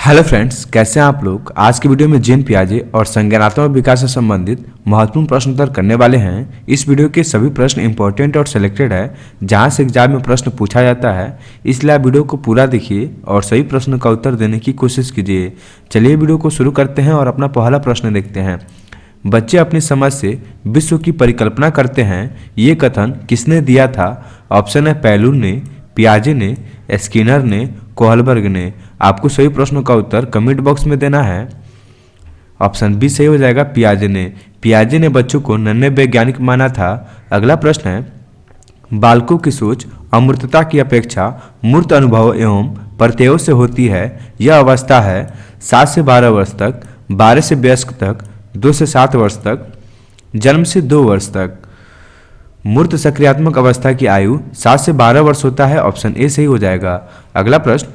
Hello friends, कैसे हैं आप लोग। आज की वीडियो में जीन पियाजे और संज्ञानात्मक विकास से संबंधित महत्वपूर्ण प्रश्न उत्तर करने वाले हैं। इस वीडियो के सभी प्रश्न इंपॉर्टेंट और सिलेक्टेड है, जहां से एग्जाम में प्रश्न पूछा जाता है। इसलिए आप वीडियो को पूरा देखिए और सभी प्रश्नों का उत्तर देने की कोशिश कीजिए। चलिए वीडियो को शुरू करते हैं और अपना पहला प्रश्न देखते हैं। बच्चे अपनी समझ से विश्व की परिकल्पना करते हैं, ये कथन किसने दिया था। ऑप्शन है पैलून ने, पियाजे ने, स्किनर ने, कोहलबर्ग ने। आपको सही प्रश्नों का उत्तर कमेंट बॉक्स में देना है। ऑप्शन बी सही हो जाएगा, पियाजे ने। पियाजे ने बच्चों को नन्हे वैज्ञानिक माना था। अगला प्रश्न है, बालकों की सोच अमूर्तता की अपेक्षा मूर्त अनुभव एवं प्रत्ययों से होती है। यह अवस्था है 7 से 12 वर्ष तक, 12 से वयस्क तक, 2 से 7 वर्ष तक, जन्म से 2 वर्ष तक। मूर्त सक्रियात्मक अवस्था की आयु 7 से 12 वर्ष होता है। ऑप्शन ए सही हो जाएगा। अगला प्रश्न,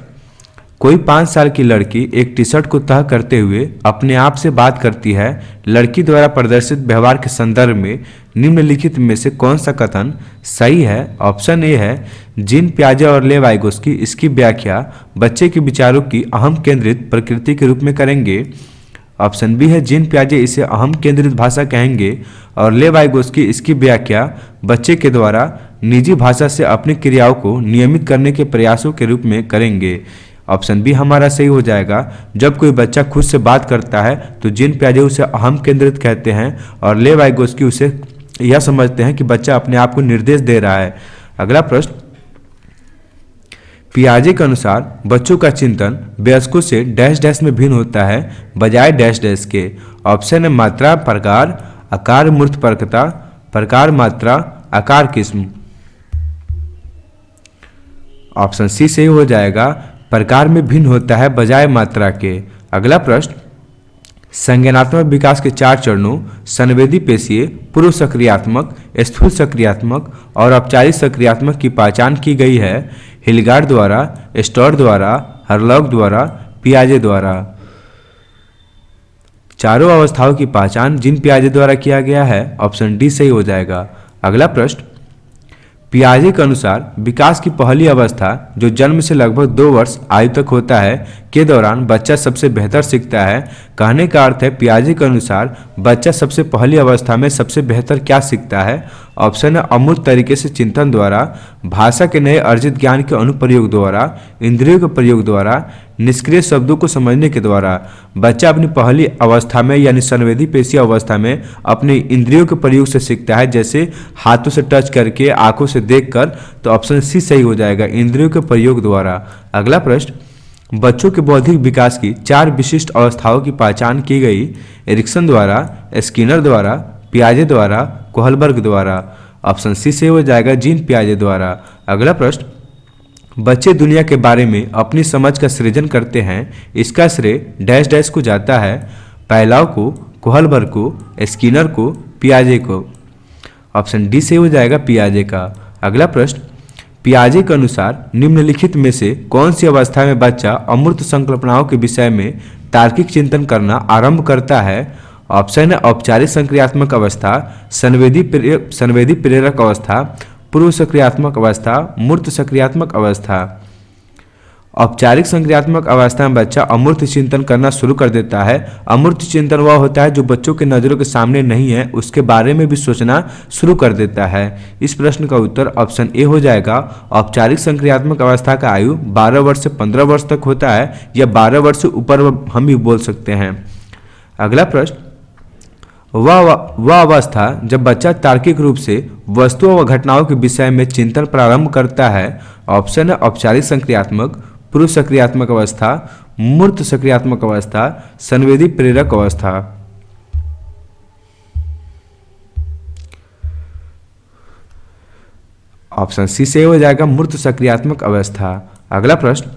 कोई 5 साल की लड़की एक टी शर्ट को तह करते हुए अपने आप से बात करती है। लड़की द्वारा प्रदर्शित व्यवहार के संदर्भ में निम्नलिखित में से कौन सा कथन सही है। ऑप्शन ए है जीन पियाजे और लेव वाइगोस्की इसकी व्याख्या बच्चे के विचारों की अहम केंद्रित प्रकृति के रूप में करेंगे। ऑप्शन बी है जीन पियाजे इसे अहम केंद्रित भाषा कहेंगे और लेव वाइगोस्की इसकी व्याख्या बच्चे के द्वारा निजी भाषा से अपनी क्रियाओं को नियमित करने के प्रयासों के रूप में करेंगे। ऑप्शन बी हमारा सही हो जाएगा। जब कोई बच्चा खुद से बात करता है तो जीन पियाजे उसे अहम केंद्रित कहते हैं और लेव वाइगोस्की उसे यह समझते हैं कि बच्चा अपने आप को निर्देश दे रहा है। अगला प्रश्न, पियाजे के अनुसार बच्चों का चिंतन वयस्कों से डैश डैश में भिन्न होता है बजाय डैश डैश के। ऑप्शन है मात्रा, प्रकार, आकार, मूर्त परकता, प्रकार, मात्रा, आकार, किस्म। ऑप्शन सी सही हो जाएगा, प्रकार में भिन्न होता है बजाय मात्रा के। अगला प्रश्न, संज्ञानात्मक विकास के 4 चरणों संवेदी पेशीय, पूर्व सक्रियात्मक, स्थूल सक्रियात्मक और औपचारिक सक्रियात्मक की पहचान की गई है हिलगार्ड द्वारा, स्टोर द्वारा, हरलॉग द्वारा, पियाजे द्वारा। चारों अवस्थाओं की पहचान जीन पियाजे द्वारा किया गया है। ऑप्शन डी सही हो जाएगा। अगला प्रश्न, पियाजे के अनुसार विकास की पहली अवस्था जो जन्म से लगभग 2 वर्ष आयु तक होता है के दौरान बच्चा सबसे बेहतर सीखता है। कहने का अर्थ है पियाजे के अनुसार बच्चा सबसे पहली अवस्था में सबसे बेहतर क्या सीखता है। ऑप्शन है अमूर्त तरीके से चिंतन द्वारा, भाषा के नए अर्जित ज्ञान के अनुप्रयोग द्वारा, इंद्रियों के प्रयोग द्वारा, निष्क्रिय शब्दों को समझने के द्वारा। बच्चा अपनी पहली अवस्था में यानी संवेदी पेशीय अवस्था में अपने इंद्रियों के प्रयोग से सीखता है, जैसे हाथों से टच करके, आंखों से देखकर। तो ऑप्शन सी सही हो जाएगा, इंद्रियों के प्रयोग द्वारा। अगला प्रश्न, बच्चों के बौद्धिक विकास की 4 विशिष्ट अवस्थाओं की पहचान की गई एरिक्सन द्वारा, स्किनर द्वारा, पियाजे द्वारा, कोहलबर्ग द्वारा। ऑप्शन सी से हो जाएगा, जीन पियाजे द्वारा। अगला प्रश्न, बच्चे दुनिया के बारे में अपनी समझ का सृजन करते हैं। इसका श्रेय डैश डैश को जाता है, पैलाव को, कोहलबर्ग को, स्किनर को, पियाजे को। ऑप्शन डी से हो जाएगा, पियाजे का। अगला प्रश्न, पियाजे के अनुसार निम्नलिखित में से कौन सी अवस्था में बच्चा अमूर्त संकल्पनाओं के विषय में तार्किक चिंतन करना आरंभ करता है। ऑप्शन है औपचारिक सक्रियात्मक अवस्था, संवेदी प्रेरक अवस्था, पूर्व सक्रियात्मक अवस्था, मूर्त सक्रियात्मक अवस्था। औपचारिक सक्रियात्मक अवस्था में बच्चा अमूर्त चिंतन करना शुरू कर देता है। अमूर्त चिंतन वह होता है जो बच्चों के नज़रों के सामने नहीं है, उसके बारे में भी सोचना शुरू कर देता है। इस प्रश्न का उत्तर ऑप्शन ए हो जाएगा। औपचारिक सक्रियात्मक अवस्था का आयु 12 वर्ष से 15 वर्ष तक होता है, या 12 वर्ष से ऊपर हम भी बोल सकते हैं। अगला प्रश्न, वह अवस्था जब बच्चा तार्किक रूप से वस्तुओं व घटनाओं के विषय में चिंतन प्रारंभ करता है। ऑप्शन है औपचारिक सक्रियात्मक, पूर्व सक्रियात्मक अवस्था, मूर्त सक्रियात्मक अवस्था, संवेदी प्रेरक अवस्था। ऑप्शन सी से हो जाएगा, मूर्त सक्रियात्मक अवस्था। अगला प्रश्न,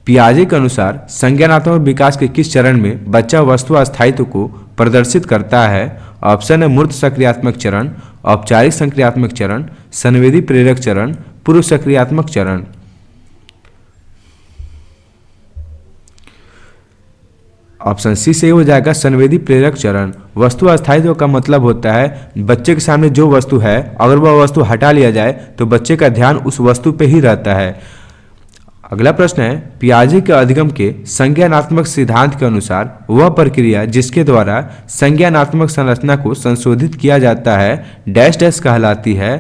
पियाजे के अनुसार संज्ञानात्मक विकास के किस चरण में बच्चा वस्तु अस्थायित्व को प्रदर्शित करता है। ऑप्शन है मूर्त सक्रियात्मक चरण, औपचारिक सक्रियात्मक चरण, संवेदी प्रेरक चरण, पूर्व सक्रियात्मक चरण। ऑप्शन सी से हो जाएगा, संवेदी प्रेरक चरण। वस्तु अस्थायित्व का मतलब होता है बच्चे के सामने जो वस्तु है, अगर वह वस्तु हटा लिया जाए तो बच्चे का ध्यान उस वस्तु पे ही रहता है। अगला प्रश्न है, पियाजे के अधिगम के संज्ञानात्मक सिद्धांत के अनुसार वह प्रक्रिया जिसके द्वारा संज्ञानात्मक संरचना को संशोधित किया जाता है डैश डैश कहलाती है।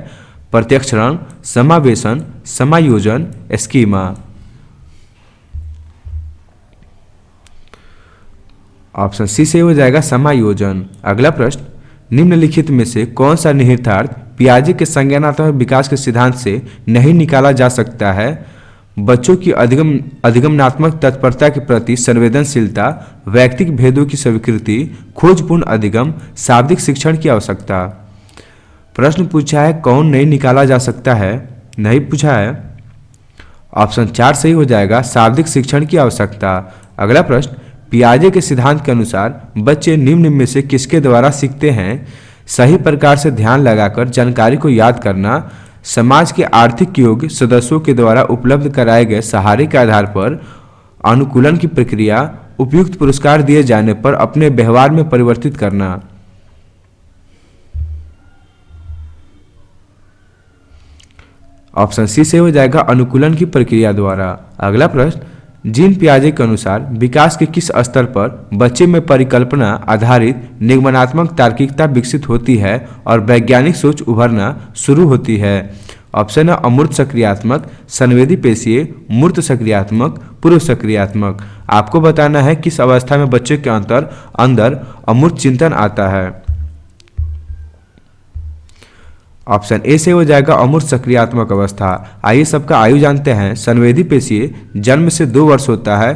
प्रत्यक्षरण, समावेशन, समायोजन, स्कीमा। ऑप्शन सी से हो जाएगा समायोजन। अगला प्रश्न, निम्नलिखित में से कौन सा निहितार्थ पियाजे के संज्ञानात्मक विकास के सिद्धांत से नहीं निकाला जा सकता है? बच्चों की अधिगमनात्मक तत्परता के प्रति संवेदनशीलता, वैयक्तिक भेदों की स्वीकृति, खोजपूर्ण अधिगम, शाब्दिक शिक्षण की आवश्यकता। प्रश्न पूछा है कौन नहीं निकाला जा सकता है, नहीं पूछा है। ऑप्शन 4 सही हो जाएगा, शाब्दिक शिक्षण की आवश्यकता। अगला प्रश्न, पियाजे के सिद्धांत के अनुसार बच्चे निम्न में से किसके द्वारा सीखते हैं? सही प्रकार से ध्यान लगाकर जानकारी को याद करना, समाज के आर्थिक योग्य सदस्यों के द्वारा उपलब्ध कराए गए सहारे के आधार पर, अनुकूलन की प्रक्रिया, उपयुक्त पुरस्कार दिए जाने पर अपने व्यवहार में परिवर्तित करना। ऑप्शन सी से हो जाएगा, अनुकूलन की प्रक्रिया द्वारा। अगला प्रश्न, जीन पियाजे के अनुसार विकास के किस स्तर पर बच्चे में परिकल्पना आधारित निगमनात्मक तार्किकता विकसित होती है और वैज्ञानिक सोच उभरना शुरू होती है? ऑप्शन है अमूर्त सक्रियात्मक, संवेदी पेशीय, मूर्त सक्रियात्मक, पूर्व सक्रियात्मक। आपको बताना है किस अवस्था में बच्चे के अंदर अमूर्त चिंतन आता है। ऑप्शन ए से हो जाएगा अमूर्त सक्रियात्मक अवस्था। आइए सबका आयु जानते हैं। संवेदी पेशीय जन्म से 2 वर्ष होता है।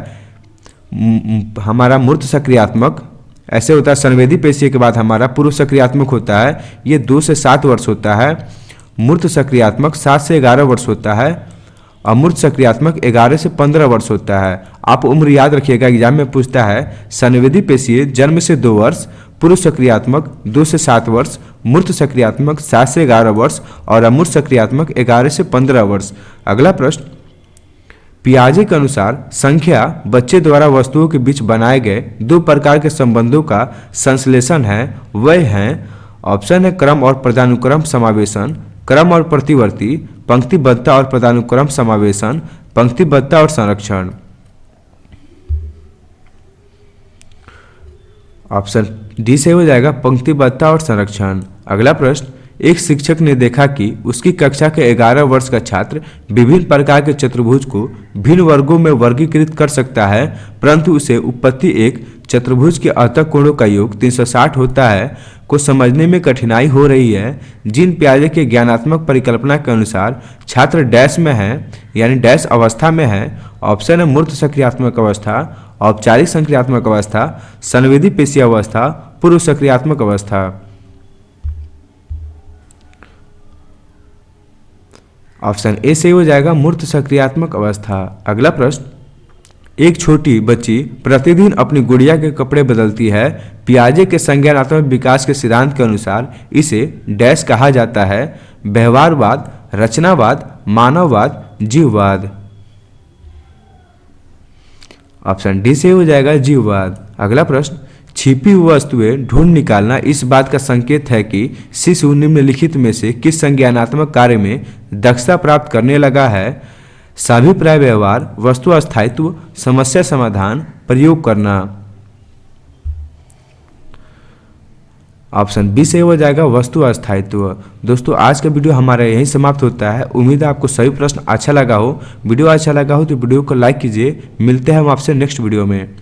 हमारा मूर्त सक्रियात्मक ऐसे होता है, संवेदी पेशीय के बाद हमारा पूर्व सक्रियात्मक होता है, ये 2 से 7 वर्ष होता है। मूर्त सक्रियात्मक 7 से 11 वर्ष होता है। अमूर्त सक्रियात्मक 11 से 15 वर्ष होता है। आप उम्र याद रखिएगा, एग्जाम में पूछता है। संवेदी पेशीय जन्म से 2 वर्ष, पूर्व सक्रियात्मक 2 से 7 वर्ष, मूर्त सक्रियात्मक 7 से 11 वर्ष और अमूर्त सक्रियात्मक 11 से 15 वर्ष। अगला प्रश्न, पियाजे के अनुसार संख्या बच्चे द्वारा वस्तुओं के बीच बनाए गए 2 प्रकार के संबंधों का संश्लेषण है। वह हैं, ऑप्शन है क्रम और पदानुक्रम समावेशन, क्रम और प्रतिवर्ती, पंक्तिबद्धता और पदानुक्रम समावेशन, पंक्तिबद्धता और संरक्षण। ऑप्शन डी से हो जाएगा पंक्तिबद्धता और संरक्षण। अगला प्रश्न, एक शिक्षक ने देखा कि उसकी कक्षा के 11 वर्ष का छात्र विभिन्न प्रकार के चतुर्भुज को भिन्न वर्गों में वर्गीकृत कर सकता है, परंतु उसे उत्पत्ति एक चतुर्भुज के अंतः कोणों का योग 360 होता है को समझने में कठिनाई हो रही है। जीन पियाजे के ज्ञानात्मक परिकल्पना के अनुसार छात्र डैश में है, यानी डैश अवस्था में है। ऑप्शन है मूर्त सक्रियात्मक अवस्था, औपचारिक सक्रियात्मक अवस्था, संवेदी पेशीय अवस्था, पूर्व सक्रियात्मक अवस्था। ऑप्शन ए से हो जाएगा मूर्त सक्रियात्मक अवस्था। अगला प्रश्न, एक छोटी बच्ची प्रतिदिन अपनी गुड़िया के कपड़े बदलती है। पियाजे के संज्ञानात्मक विकास के सिद्धांत के अनुसार इसे डैश कहा जाता है? व्यवहारवाद, रचनावाद, मानववाद, जीववाद। ऑप्शन डी से हो जाएगा जीववाद। अगला प्रश्न, छिपी हुई वस्तुएं ढूंढ निकालना इस बात का संकेत है कि शिशु निम्नलिखित में से किस संज्ञानात्मक कार्य में दक्षता प्राप्त करने लगा है? साभिप्राय व्यवहार, वस्तु अस्थायित्व, समस्या समाधान, प्रयोग करना। ऑप्शन बी से हो जाएगा वस्तु अस्थायित्व। दोस्तों आज का वीडियो हमारा यहीं समाप्त होता है। उम्मीद है आपको सभी प्रश्न अच्छा लगा हो। वीडियो अच्छा लगा हो तो वीडियो को लाइक कीजिए। मिलते हैं हम आपसे नेक्स्ट वीडियो में।